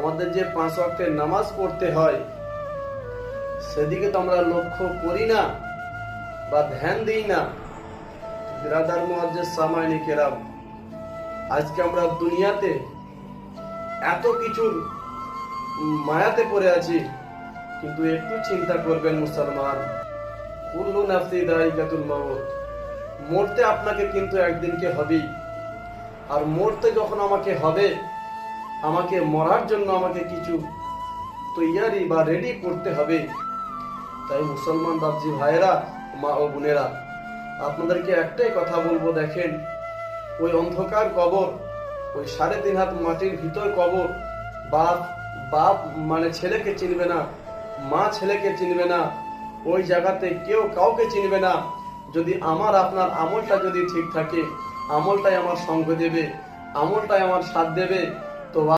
আমাদের যে 5 ওয়াক্তের নামাজ পড়তে হয় সেদিকে তো আমরা লক্ষ্য করি না বা ধ্যান দিই না। বিরাদার মুআজ্জাজ সামাইনি কেরাম, আজকে আমরা দুনিয়াতে এত কিছুর মায়াতে পড়ে আছি, কিন্তু একটু চিন্তা করবেন মুসলমান, কুল্লু নাফসি যায়িকাতুল মাউত, মরতে আপনাকে কিন্তু একদিনকে হবেই। আর মরতে যখন আমাকে হবে, আমাকে মরার জন্য আমাকে কিছু তৈয়ারি বা রেডি করতে হবে। তাই মুসলমান বাপজি ভাইয়েরা, মা ও বোনেরা, আপনাদেরকে একটাই কথা বলবো, দেখেন ওই অন্ধকার কবর, ওই 3.5 হাত মাটির ভিতর কবর, বাপ বাপ মানে ছেলেকে চিনবে না, মা ছেলেকে চিনবে না, ওই জায়গাতে কেউ কাউকে চিনবে না। যদি আমার আপনার আমলটা যদি ঠিক থাকে, আমলটাই আমার সঙ্গ দেবে, আমলটাই আমার সাথ দেবে।